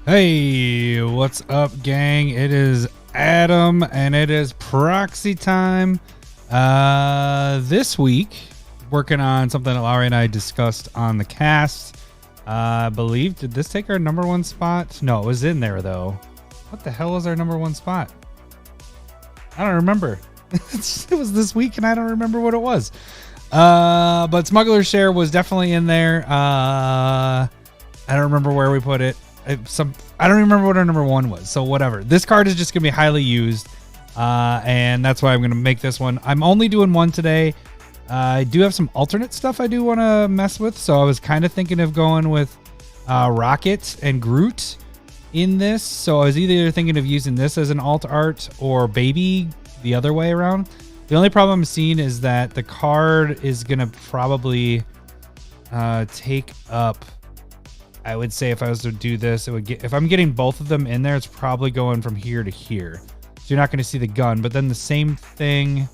Hey, what's up, gang? It is Adam, and it is Proxy Time. This week, working on something that Laurie and I discussed on the cast. I believe, did this take our number one spot? No, it was in there, though. What the hell was our number one spot? I don't remember. It was this week, and I don't remember what it was. But Smuggler's share was definitely in there. I don't remember where we put it. I don't remember what our number 1 was. So whatever. This card is just gonna be highly used, and that's why I'm gonna make this one. I'm only doing one today. I do have some alternate stuff I do want to mess with, so I was kind of thinking of going with Rocket and Groot in this. So I was either thinking of using this as an alt art or Baby the other way around. The only problem I'm seeing is that the card is gonna probably take up, I would say if I was to do this, it would get, if I'm getting both of them in there, it's probably going from here to here. So you're not going to see the gun, but then the same thing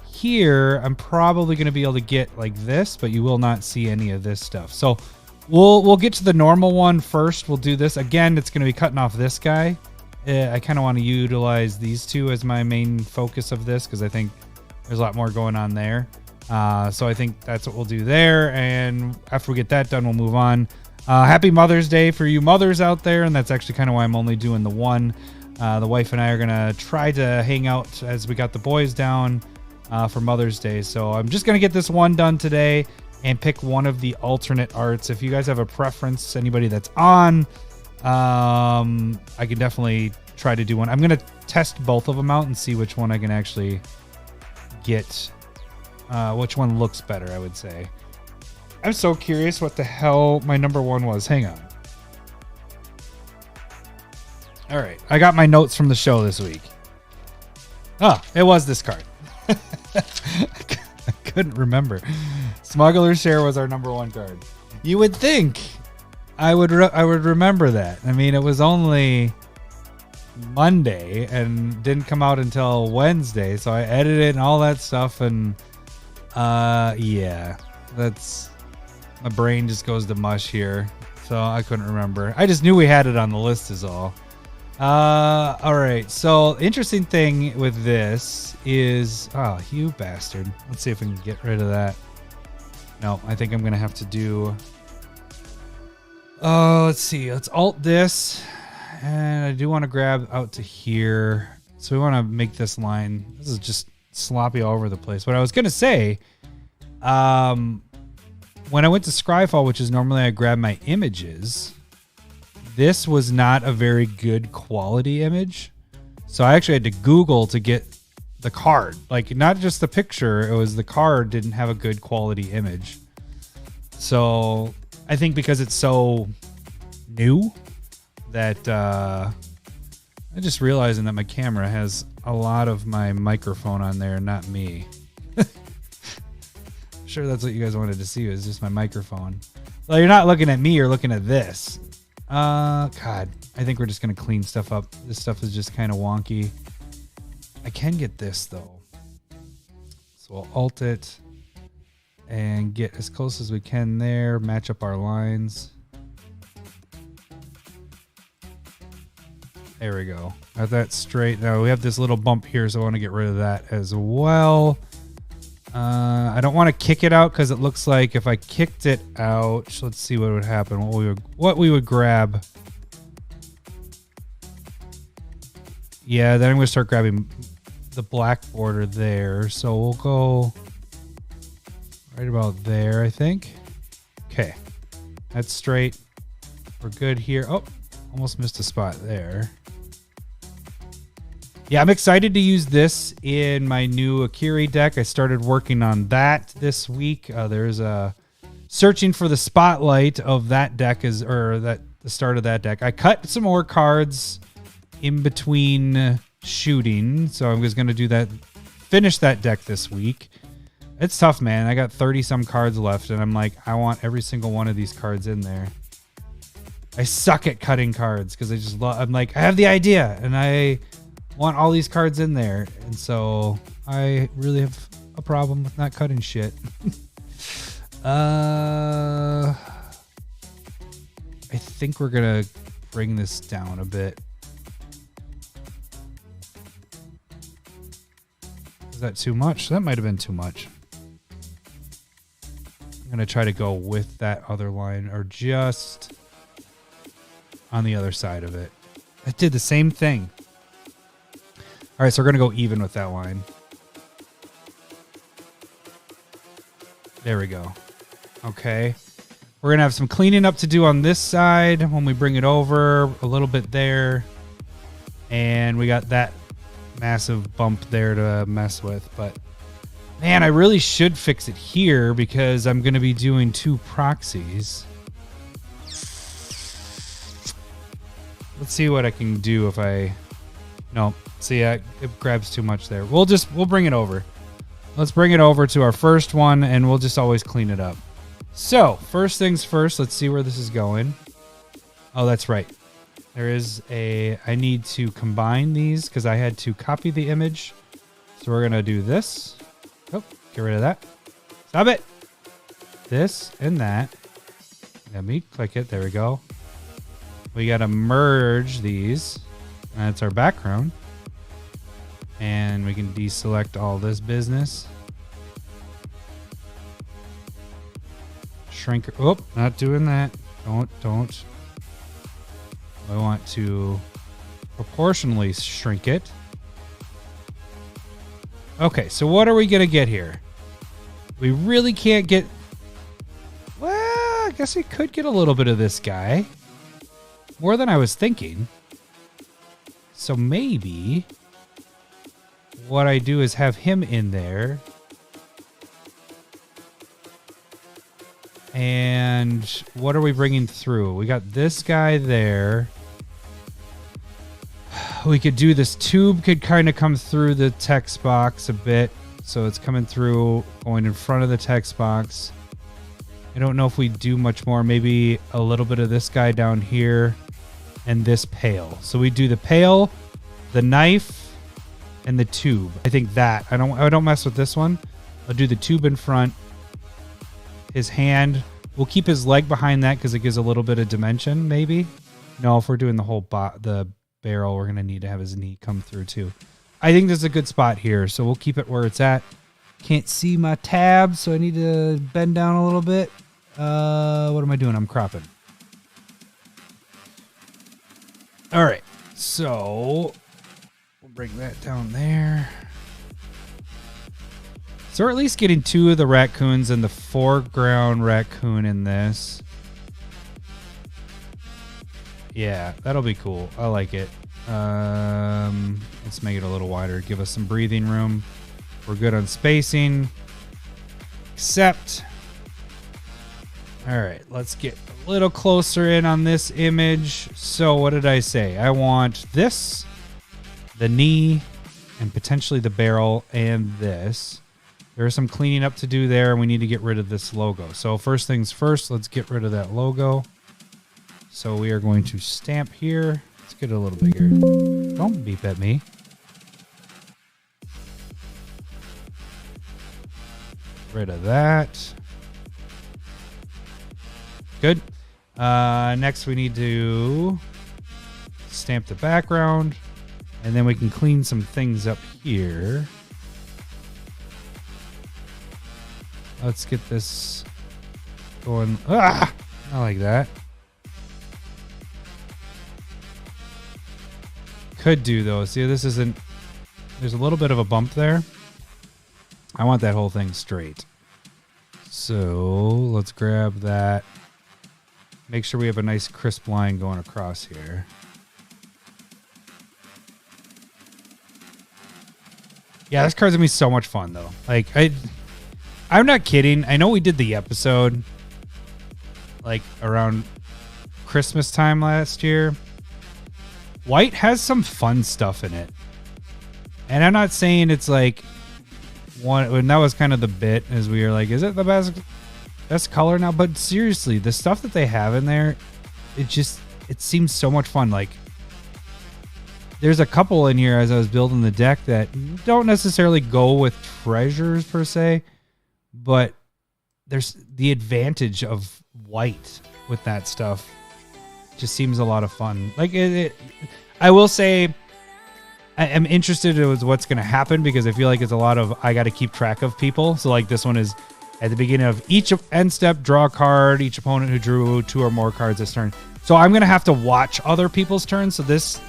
here, I'm probably going to be able to get like this, but you will not see any of this stuff. So we'll get to the normal one first. We'll do this again. It's going to be cutting off this guy. I kind of want to utilize these two as my main focus of this, because I think there's a lot more going on there. So I think that's what we'll do there. And after we get that done, we'll move on. Happy Mother's Day for you mothers out there. And that's actually kind of why I'm only doing the one. The wife and I are going to try to hang out as we got the boys down for Mother's Day. So I'm just going to get this one done today and pick one of the alternate arts. If you guys have a preference, anybody that's on, I can definitely try to do one. I'm going to test both of them out and see which one I can actually get, which one looks better, I would say. I'm so curious what the hell my number 1 was. Hang on. All right. I got my notes from the show this week. Oh, it was this card. I couldn't remember. Smuggler's Share was our number 1 card. You would think I would remember that. I mean, it was only Monday and didn't come out until Wednesday, so I edited and all that stuff, and yeah, that's, my brain just goes to mush here, so I couldn't remember. I just knew we had it on the list is all. All right, so interesting thing with this is, oh, you bastard. Let's see if we can get rid of that. No, I think I'm gonna have to do, let's see, let's alt this, and I do want to grab out to here. So we want to make this line, this is just sloppy all over the place. What I was gonna say, when I went to Scryfall, which is normally I grab my images, this was not a very good quality image. So I actually had to Google to get the card. Like, not just the picture, it was the card didn't have a good quality image. So I think because it's so new that I'm just realizing that my camera has a lot of my microphone on there, not me. Sure that's what you guys wanted to see, was just my microphone. Well, you're not looking at me, you're looking at this. God, I think we're just gonna clean stuff up. This stuff is just kind of wonky. I can get this though, so we'll alt it and get as close as we can there, match up our lines. There we go. Got that straight. Now we have this little bump here, so I want to get rid of that as well. I don't want to kick it out because it looks like if I kicked it out, let's see what would happen. What we would grab. Yeah, then I'm going to start grabbing the black border there. So we'll go right about there, I think. Okay, that's straight. We're good here. Oh, almost missed a spot there. Yeah, I'm excited to use this in my new Akiri deck. I started working on that this week. There's a searching for the spotlight of that deck, the start of that deck. I cut some more cards in between shooting, so I was going to do that, finish that deck this week. It's tough, man. I got 30 some cards left, and I'm like, I want every single one of these cards in there. I suck at cutting cards because I just love. I'm like, I have the idea, and I want all these cards in there, and so I really have a problem with not cutting shit. I think we're gonna bring this down a bit. Is that too much? That might have been too much. I'm gonna try to go with that other line, or just on the other side of it. It did the same thing. All right, so we're going to go even with that line. There we go. Okay. We're going to have some cleaning up to do on this side when we bring it over. A little bit there. And we got that massive bump there to mess with. But, man, I really should fix it here because I'm going to be doing 2 proxies. Let's see what I can do if I... No. See, it grabs too much there. We'll bring it over. Let's bring it over to our first one, and we'll just always clean it up. So, first things first, let's see where this is going. Oh, that's right. There is a... I need to combine these because I had to copy the image. So we're going to do this. Oh, get rid of that. Stop it. This and that. Let me click it. There we go. We got to merge these. That's our background. And we can deselect all this business. Shrink. Oh, not doing that. Don't. I want to proportionally shrink it. Okay, so what are we going to get here? We really can't get... Well, I guess we could get a little bit of this guy. More than I was thinking. So maybe... what I do is have him in there. And what are we bringing through? We got this guy there. We could do this tube could kind of come through the text box a bit. So it's coming through, going in front of the text box. I don't know if we do much more. Maybe a little bit of this guy down here and this pail. So we do the pail, the knife, and the tube. I think that. I don't mess with this one. I'll do the tube in front. His hand. We'll keep his leg behind that because it gives a little bit of dimension, maybe. No, if we're doing the whole the barrel, we're going to need to have his knee come through too. I think this is a good spot here, so we'll keep it where it's at. Can't see my tab, so I need to bend down a little bit. What am I doing? I'm cropping. All right, so we'll bring that down there. So we're at least getting 2 of the raccoons and the foreground raccoon in this. Yeah, that'll be cool. I like it. Let's make it a little wider. Give us some breathing room. We're good on spacing. Except... All right, let's get a little closer in on this image. So what did I say? I want this, the knee, and potentially the barrel, and this. There's some cleaning up to do there, and we need to get rid of this logo. So first things first, let's get rid of that logo. So we are going to stamp here. Let's get it a little bigger. Don't beep at me. Rid of that. Good. Next we need to stamp the background, and then we can clean some things up here. Let's get this going. Ah! I like that. Could do though. See, this isn't... There's a little bit of a bump there. I want that whole thing straight. So let's grab that. Make sure we have a nice crisp line going across here. Yeah, this card's gonna be so much fun though. Like I'm not kidding. I know we did the episode like around Christmas time last year. White has some fun stuff in it. And I'm not saying it's like one, and that was kind of the bit, as we were like, is it the best color now? But seriously, the stuff that they have in there, it seems so much fun. Like, there's a couple in here as I was building the deck that don't necessarily go with treasures per se, but there's the advantage of white with that stuff. Just seems a lot of fun. Like I will say, I am interested in what's going to happen because I feel like it's a lot of I got to keep track of people. So like this one is at the beginning of each end step, draw a card. Each opponent who drew 2 or more cards this turn. So I'm going to have to watch other people's turns. So this,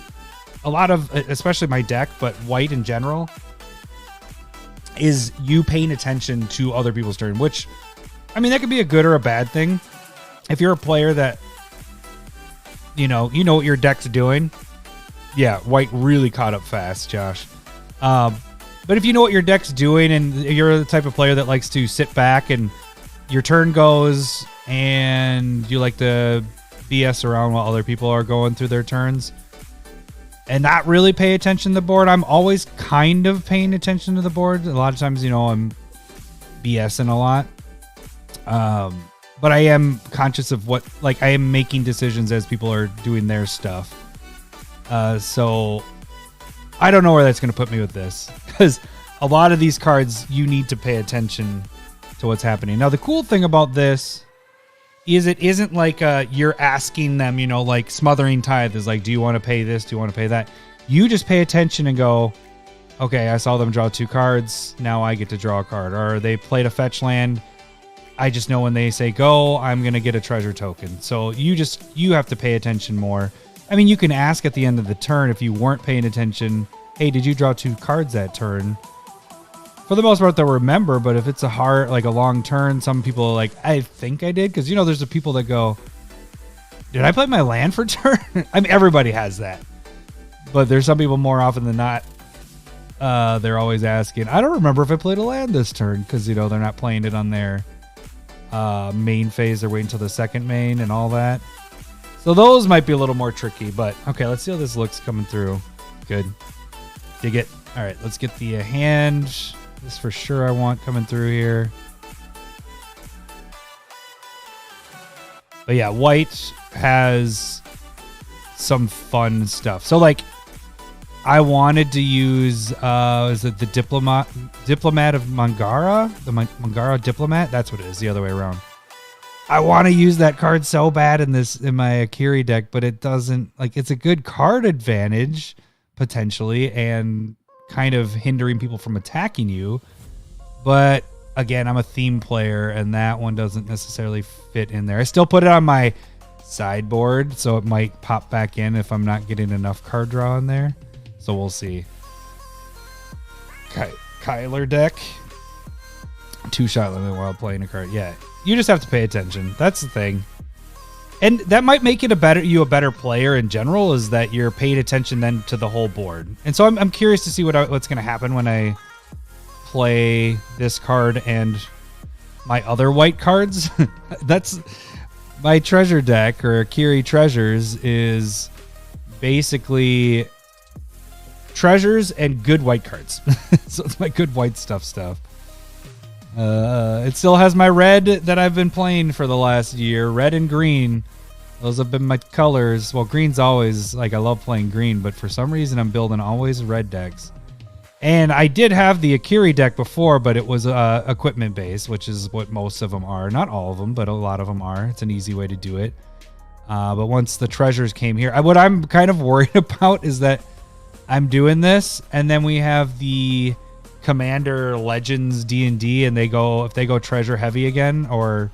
a lot of, especially my deck, but white in general, is you paying attention to other people's turn, which I mean, that could be a good or a bad thing. If you're a player that, you know what your deck's doing. Yeah, white really caught up fast, Josh. But if you know what your deck's doing and you're the type of player that likes to sit back and your turn goes and you like to BS around while other people are going through their turns and not really pay attention to the board. I'm always kind of paying attention to the board. A lot of times, I'm BSing a lot. But I am conscious of I am making decisions as people are doing their stuff. So I don't know where that's going to put me with this, because a lot of these cards, you need to pay attention to what's happening. Now, the cool thing about this is it isn't like you're asking them, like Smothering Tithe is like, do you want to pay this? Do you want to pay that? You just pay attention and go, okay, I saw them draw 2 cards. Now I get to draw a card. Or they played a fetch land. I just know when they say go, I'm going to get a treasure token. So you have to pay attention more. I mean, you can ask at the end of the turn if you weren't paying attention, hey, did you draw 2 cards that turn? For the most part, they'll remember, but if it's a long turn, some people are like, I think I did. Because, there's the people that go, did I play my land for turn? I mean, everybody has that. But there's some people more often than not, they're always asking, I don't remember if I played a land this turn. Because, they're not playing it on their main phase. They're waiting until the second main and all that. So those might be a little more tricky. But, okay, let's see how this looks coming through. Good. Dig it. All right, let's get the hand. This for sure I want coming through here. But yeah, white has some fun stuff. So I wanted to use is it the diplomat of Mangara? The Mangara diplomat? That's what it is, the other way around. I want to use that card so bad in my Akiri deck, but it doesn't. It's a good card advantage potentially and kind of hindering people from attacking you. But again, I'm a theme player and that one doesn't necessarily fit in there. I still put it on my sideboard, so it might pop back in if I'm not getting enough card draw in there. So we'll see. Kyler deck. 2-shot limit while playing a card. Yeah, you just have to pay attention. That's the thing. And that might make it a better player in general, is that you're paying attention then to the whole board. And so I'm curious to see what's going to happen when I play this card and my other white cards. That's my treasure deck, or Akiri Treasures, is basically treasures and good white cards. So it's my good white stuff. It still has my red that I've been playing for the last year. Red and green. Those have been my colors. Well, green's always, I love playing green, but for some reason I'm building always red decks. And I did have the Akiri deck before, but it was equipment based, which is what most of them are. Not all of them, but a lot of them are. It's an easy way to do it. But once the treasures came here, what I'm kind of worried about is that I'm doing this, and then we have the Commander Legends D&D, and if they go treasure heavy again, or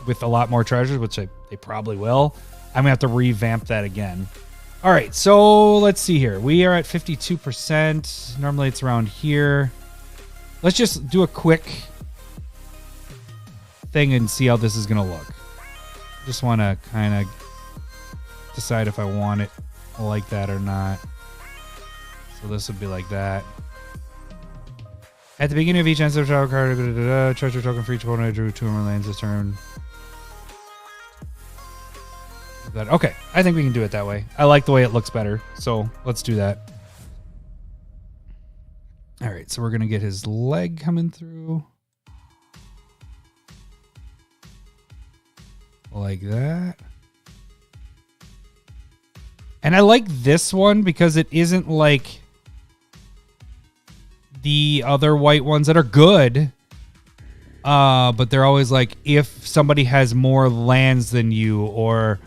with a lot more treasures, which they probably will, I'm gonna have to revamp that again. All right, so let's see here. We are at 52%. Normally it's around here. Let's just do a quick thing and see how this is gonna look. Just want to kind of decide if I want it like that or not. So this would be like that. At the beginning of each end of draw card, treasure token for each opponent. I drew 2 more lands this turn. Okay, I think we can do it that way. I like the way it looks better, so let's do that. All right, so we're going to get his leg coming through. Like that. And I like this one because it isn't like the other white ones that are good. But they're always like, if somebody has more lands than you, or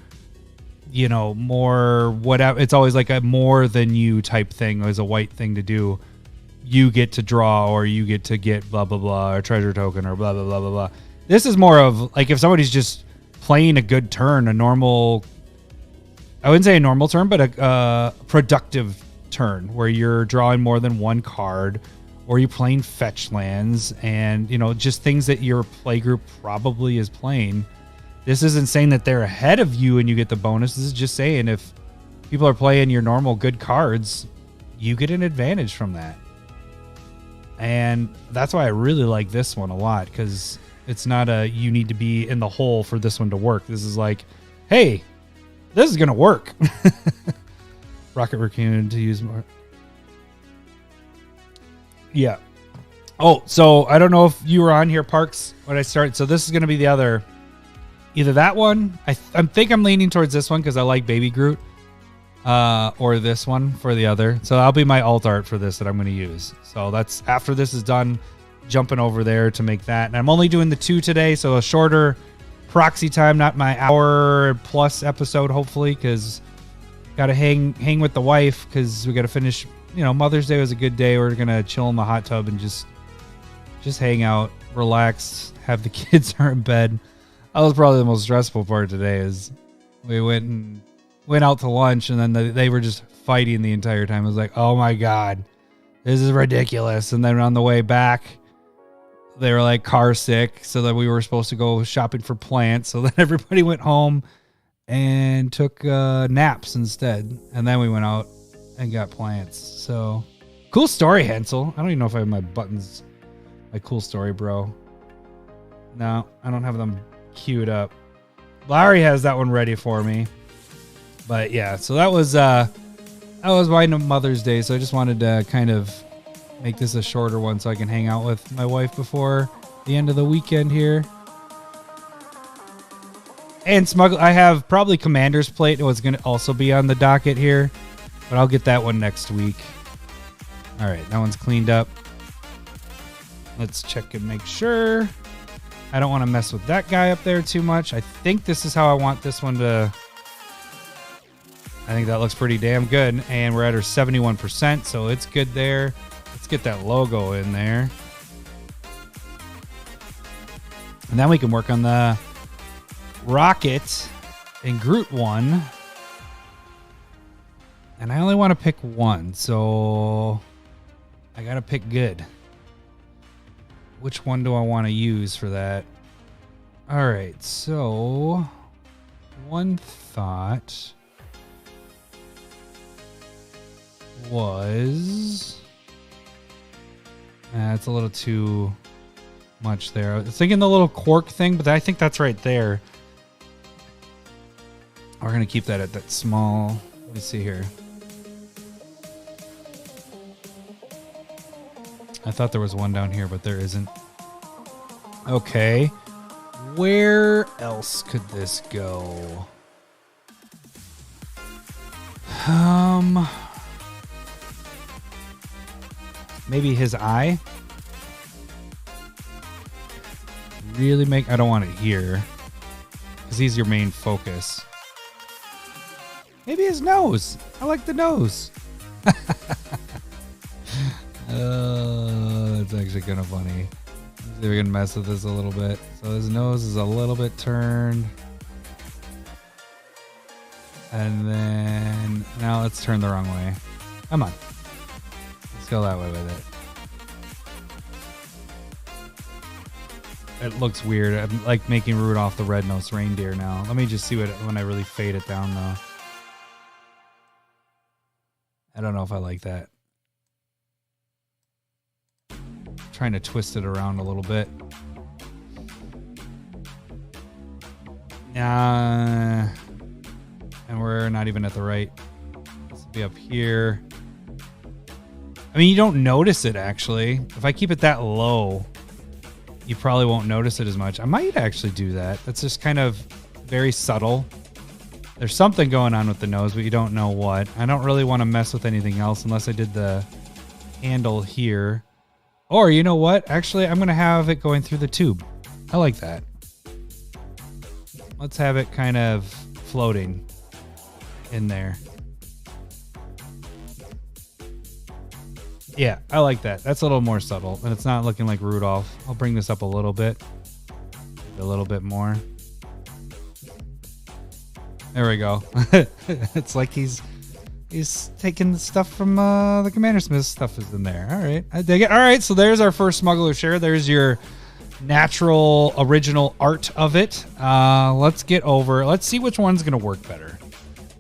more whatever, it's always like a more than you type thing as a white thing to do. You get to draw, or you get to get blah, blah, blah, or treasure token, or blah, blah, blah, blah, blah. This is more of like if somebody's just playing a good turn, a normal, I wouldn't say a normal turn, but a productive turn where you're drawing more than one card, or you're playing fetch lands and, you know, just things that your play group probably is playing. This isn't saying that they're ahead of you and you get the bonus. This is just saying if people are playing your normal good cards, you get an advantage from that. And that's why I really like this one a lot, because it's not a you need to be in the hole for this one to work. This is like, hey, this is going to work. Rocket Raccoon to use more. Yeah. Oh, so I don't know if you were on here, Parks, when I started. So this is going to be the other, either that one. I think I'm leaning towards this one because I like Baby Groot, or this one for the other. So that'll be my alt art for this that I'm going to use. So that's after this is done, jumping over there to make that. And I'm only doing the 2 today, so a shorter proxy time, not my hour plus episode, hopefully, because got to hang with the wife because we got to finish. You know, Mother's Day was a good day. We're going to chill in the hot tub and just hang out, relax, have the kids are in bed. That was probably the most stressful part today is we went out to lunch and then they were just fighting the entire time. I was like, oh my God, this is ridiculous. And then on the way back, they were like car sick. So that we were supposed to go shopping for plants. So then everybody went home and took naps instead. And then we went out and got plants. So cool story, Hansel. I don't even know if I have my buttons, my cool story, bro. No, I don't have them queued up. Larry has that one ready for me. But yeah, so that was my Mother's Day. So I just wanted to kind of make this a shorter one so I can hang out with my wife before the end of the weekend here. And Smuggler, I have probably Commander's Plate. It was going to also be on the docket here, but I'll get that one next week. All right, that one's cleaned up. Let's check and make sure. I don't want to mess with that guy up there too much. I think this is how I want this one to... I think that looks pretty damn good. And we're at our 71%, so it's good there. Let's get that logo in there. And then we can work on the Rocket and Groot one. And I only want to pick one, so I got to pick good. Which one do I want to use for that? All right, so one thought was... it's a little too much there. I was thinking the little cork thing, but I think that's right there. We're going to keep that at that small... Let me see here. I thought there was one down here, but there isn't. Okay. Where else could this go? Maybe his eye? Really make... I don't want it here, because he's your main focus. Maybe his nose. I like the nose. That's actually kind of funny. Let's see if we can mess with this a little bit. So his nose is a little bit turned. And then now let's turn the wrong way. Come on. Let's go that way with it. It looks weird. I'm like making Rudolph the Red-Nosed Reindeer now. Let me just see what when I really fade it down though. I don't know if I like that. Trying to twist it around a little bit. And we're not even at the right. This will be up here. I mean, you don't notice it actually. If I keep it that low, you probably won't notice it as much. I might actually do that. That's just kind of very subtle. There's something going on with the nose, but you don't know what. I don't really want to mess with anything else unless I did the handle here. Or you know what? Actually, I'm going to have it going through the tube. I like that. Let's have it kind of floating in there. Yeah, I like that. That's a little more subtle, and it's not looking like Rudolph. I'll bring this up a little bit. A little bit more. There we go. It's like he's He's taking the stuff from the CommanderSmith stuff is in there. All right, I dig it. All right, so there's our first Smuggler share. There's your natural original art of it. Let's get over. Let's see which one's gonna work better.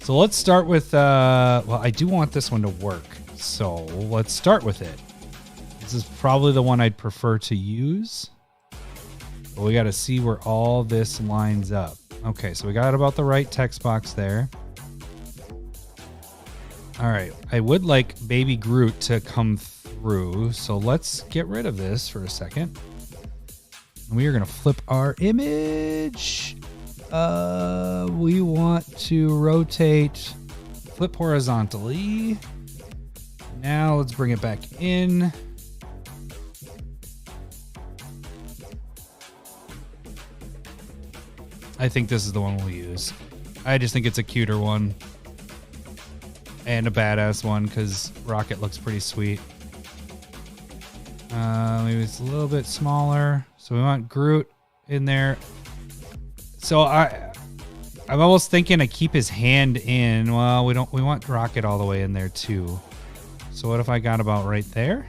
So let's start with. Well, I do want this one to work. So let's start with it. This is probably the one I'd prefer to use. But we got to see where all this lines up. Okay, so we got about the right text box there. All right, I would like Baby Groot to come through. So let's get rid of this for a second. We are going to flip our image. We want to rotate, flip horizontally. Now let's bring it back in. I think this is the one we'll use. I just think it's a cuter one. And a badass one because Rocket looks pretty sweet. Maybe it's a little bit smaller. So we want Groot in there. So I'm almost thinking to keep his hand in. Well, we want Rocket all the way in there too. So what if I got about right there?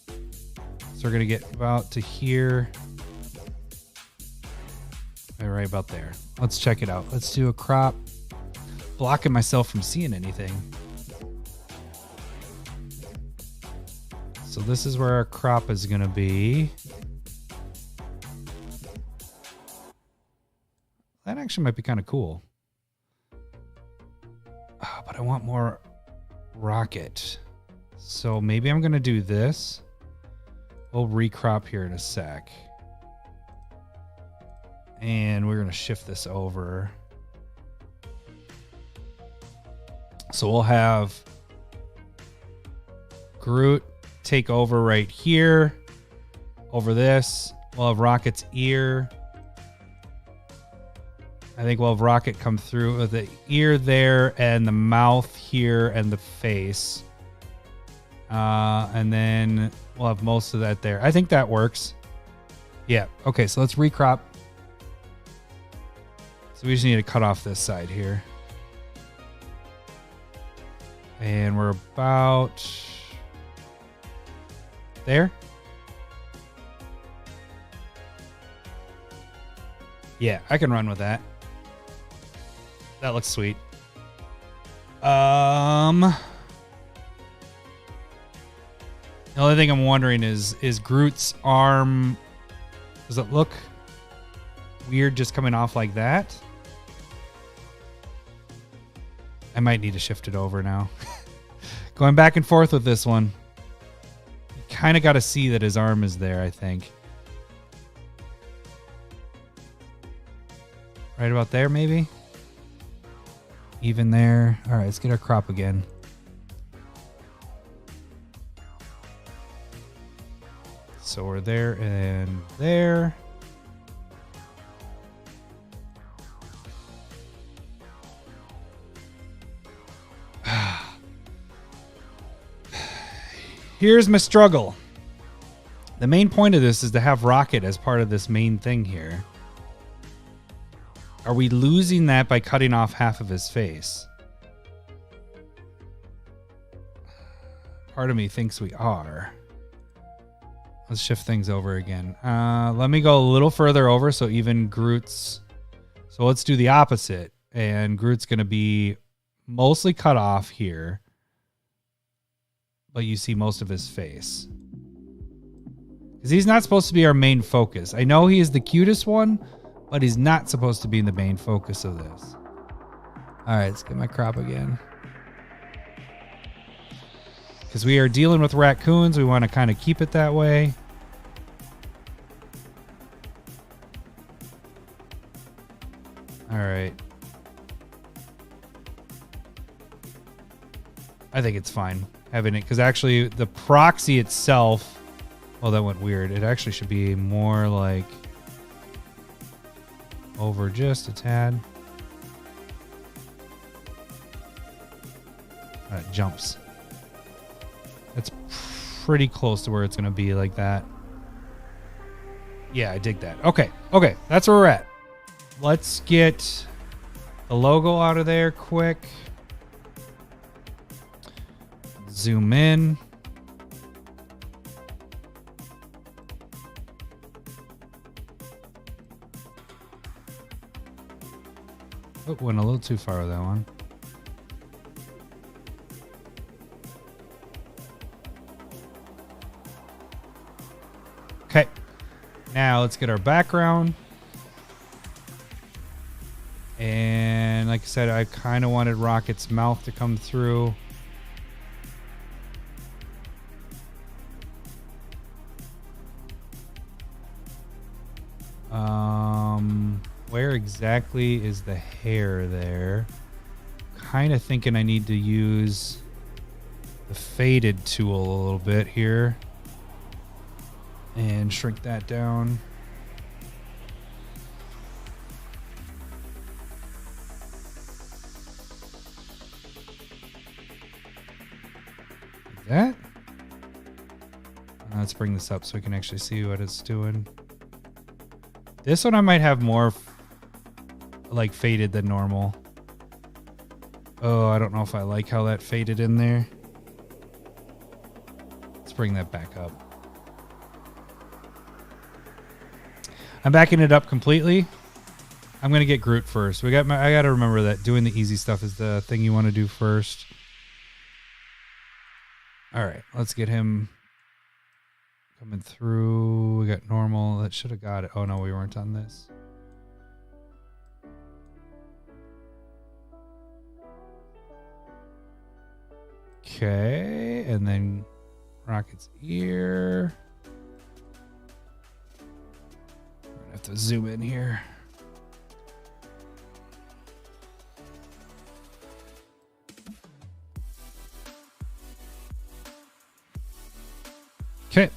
So we're gonna get about to here. Right about there. Let's check it out. Let's do a crop. Blocking myself from seeing anything. So this is where our crop is gonna be. That actually might be kind of cool. Oh, but I want more Rocket. So maybe I'm gonna do this. We'll recrop here in a sec. And we're gonna shift this over. So we'll have Groot take over right here. Over this, we'll have Rocket's ear. I think we'll have Rocket come through with the ear there and the mouth here and the face. And then we'll have most of that there. I think that works. Yeah. Okay, so let's recrop. So we just need to cut off this side here. And we're about there. Yeah, I can run with that. That looks sweet. The only thing I'm wondering is Groot's arm, does it look weird just coming off like that? I might need to shift it over now. Going back and forth with this one. You kind of got to see that his arm is there, I think. Right about there, maybe? Even there. All right, let's get our crop again. So we're there and there. Here's my struggle. The main point of this is to have Rocket as part of this main thing here. Are we losing that by cutting off half of his face? Part of me thinks we are. Let's shift things over again. Let me go a little further over so even Groot's... So let's do the opposite. And Groot's going to be mostly cut off here. But you see most of his face. Because he's not supposed to be our main focus. I know he is the cutest one, but he's not supposed to be the main focus of this. All right, let's get my crop again. Because we are dealing with raccoons, we want to kind of keep it that way. All right. I think it's fine having it, because actually the proxy itself, oh, that went weird. It actually should be more like over just a tad. It jumps. That's pretty close to where it's going to be like that. Yeah, I dig that. Okay, okay, that's where we're at. Let's get the logo out of there quick. Zoom in. Oh, went a little too far with that one. Okay. Now let's get our background. And like I said, I kind of wanted Rocket's mouth to come through. Where exactly is the hair there? Kind of thinking I need to use the faded tool a little bit here and shrink that down. Like that. Let's bring this up so we can actually see what it's doing. This one I might have more like faded than normal. Oh, I don't know if I like how that faded in there. Let's bring that back up. I'm backing it up completely. I'm gonna get Groot first. I gotta remember that doing the easy stuff is the thing you want to do first. All right, let's get him coming through. We got normal. That should have got it. Oh no, we weren't on this. Okay, and then Rocket's ear. I'm gonna have to zoom in here. Okay.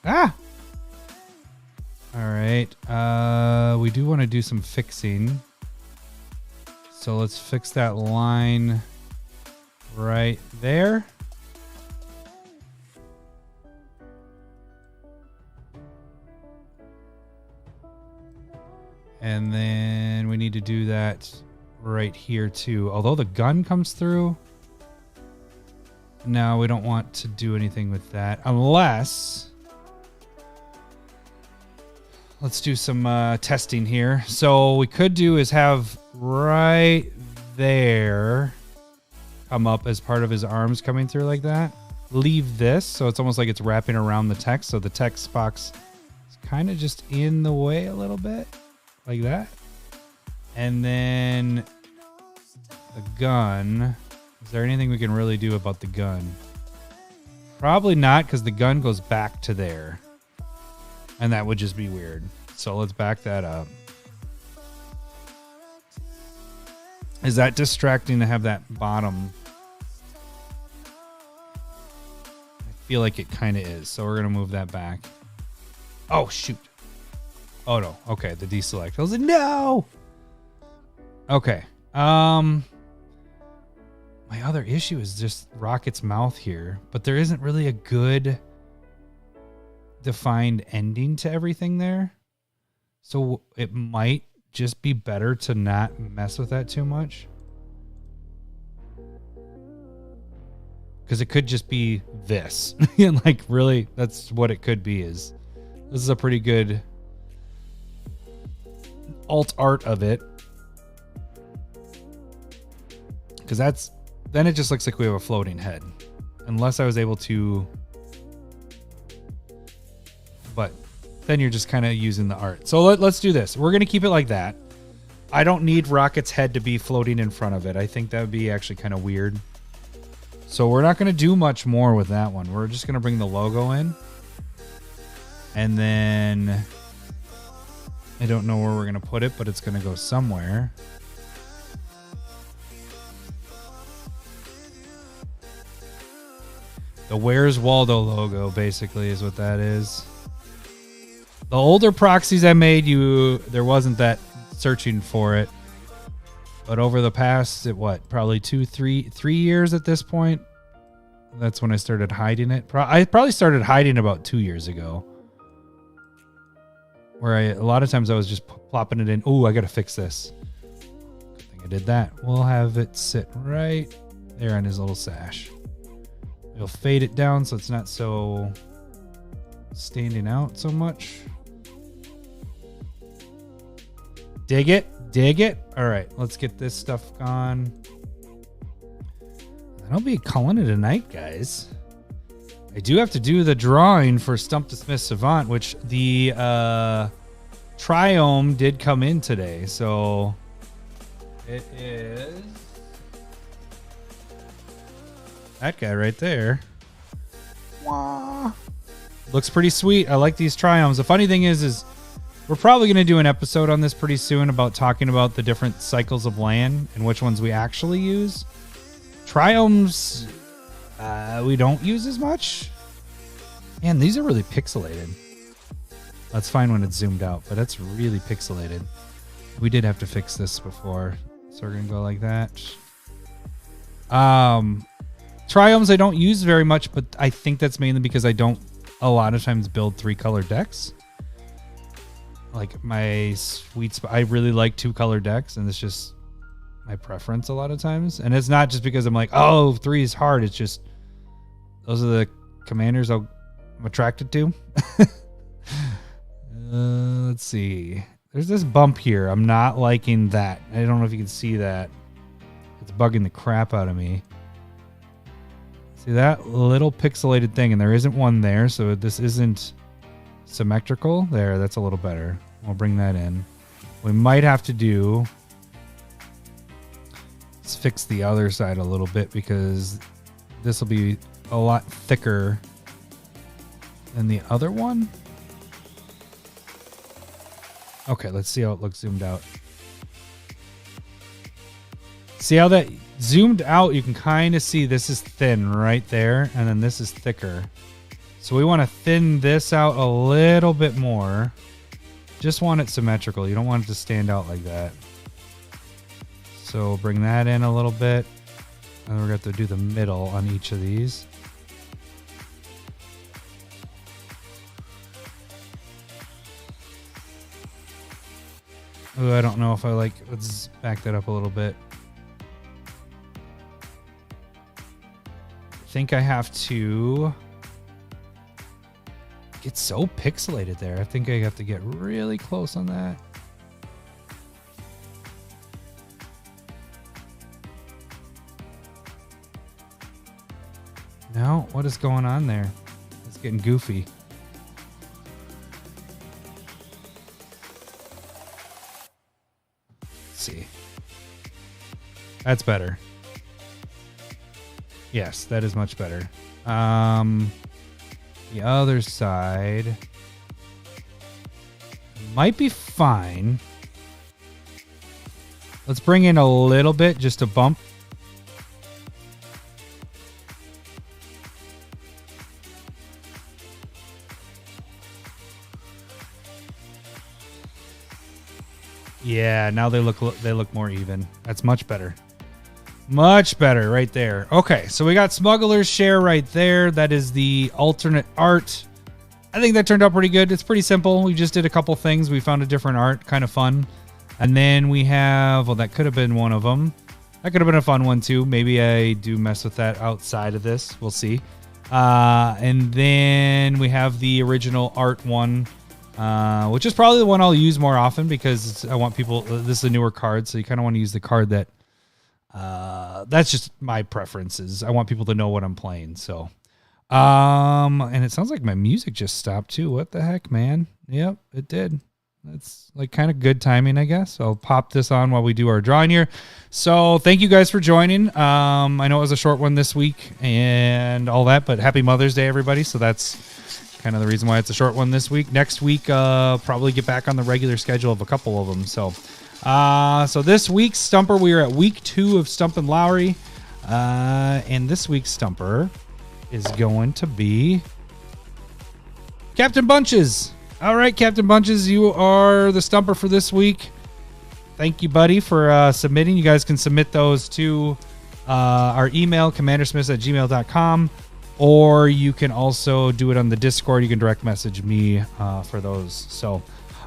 Ah! All right. We do want to do some fixing. So let's fix that line right there. And then we need to do that right here too. Although the gun comes through. No, we don't want to do anything with that unless... Let's do some testing here. So what we could do is have right there come up as part of his arms coming through like that. Leave this so it's almost like it's wrapping around the text. So the text box is kind of just in the way a little bit like that. And then the gun. Is there anything we can really do about the gun? Probably not, because the gun goes back to there. And that would just be weird. So let's back that up. Is that distracting to have that bottom? I feel like it kind of is. So we're going to move that back. Oh, shoot. Oh, no. Okay, the deselect. I was like, no! Okay. My other issue is just Rocket's mouth here. But there isn't really a good defined ending to everything there. So it might just be better to not mess with that too much. Because it could just be this. Like, really, that's what it could be. This is a pretty good alt art of it. Because then it just looks like we have a floating head. Unless I was able to... But then you're just kind of using the art. So let's do this. We're going to keep it like that. I don't need Rocket's head to be floating in front of it. I think that would be actually kind of weird. So we're not going to do much more with that one. We're just going to bring the logo in. And then... I don't know where we're going to put it, but it's going to go somewhere. The Where's Waldo logo, basically, is what that is. The older proxies I made, there wasn't that searching for it. But over the past, probably 3 years at this point, that's when I started hiding it. I probably started hiding about 2 years ago. Where a lot of times I was just plopping it in. Oh, I got to fix this. Good thing I did that. We'll have it sit right there on his little sash. We'll fade it down so it's not so standing out so much. Dig it, dig it. All right, let's get this stuff gone. I'll be calling it a night, guys. I do have to do the drawing for Stump the Smith Savant, which the Triome did come in today. So it is that guy right there. Wah. Looks pretty sweet. I like these Triomes. The funny thing is we're probably going to do an episode on this pretty soon about talking about the different cycles of land and which ones we actually use. Triomes, we don't use as much. Man, these are really pixelated. That's fine when it's zoomed out, but it's really pixelated. We did have to fix this before, so we're going to go like that. Triomes I don't use very much, but I think that's mainly because I don't a lot of times build 3-color decks. Like my sweet spot, I really like 2-color decks, and it's just my preference a lot of times. And it's not just because I'm like, oh, 3 is hard. It's just those are the commanders I'm attracted to. Let's see. There's this bump here. I'm not liking that. I don't know if you can see that. It's bugging the crap out of me. See that little pixelated thing, and there isn't one there, so this isn't symmetrical. There, that's a little better. We'll bring that in. We might have to do... Let's fix the other side a little bit, because this will be a lot thicker than the other one. Okay, let's see how it looks zoomed out. See how that zoomed out, you can kind of see this is thin right there, and then this is thicker. So we want to thin this out a little bit more. Just want it symmetrical. You don't want it to stand out like that. So we'll bring that in a little bit. And we're going to have to do the middle on each of these. Oh, I don't know if I like... Let's back that up a little bit. I think I have to... It's so pixelated there. I think I have to get really close on that. No, what is going on there? It's getting goofy. Let's see. That's better. Yes, that is much better. The other side might be fine. Let's bring in a little bit, just a bump. Yeah, now they look more even. That's much better. Much better right there. Okay, so we got Smuggler's share right there. That is the alternate art. I think that turned out pretty good. It's pretty simple. We just did a couple things. We found a different art, kind of fun. And then we have, well, that could have been one of them. That could have been a fun one too. Maybe I do mess with that outside of this. We'll see. And then we have the original art one, which is probably the one I'll use more often because I want people, this is a newer card, so you kind of want to use the card that, that's just my preferences. I want people to know what I'm playing. So, and it sounds like my music just stopped too. What the heck, man? Yep, it did. That's like kind of good timing, I guess. I'll pop this on while we do our drawing here. So thank you guys for joining. I know it was a short one this week and all that, but happy Mother's Day, everybody. So that's kind of the reason why it's a short one this week. Next week, probably get back on the regular schedule of a couple of them. So, so this week's Stumper, we are at week 2 of Stump and Lowry. And this week's Stumper is going to be Captain Bunches. All right, Captain Bunches, you are the Stumper for this week. Thank you, buddy, for submitting. You guys can submit those to our email, CommanderSmiths@gmail.com, or you can also do it on the Discord. You can direct message me for those. So,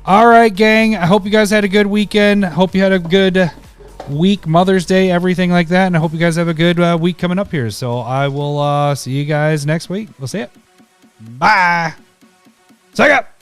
all right, gang, I hope you guys had a good weekend. I hope you had a good week, Mother's Day, everything like that. And I hope you guys have a good week coming up here. So I will see you guys next week. We'll see you. Bye. Suck up.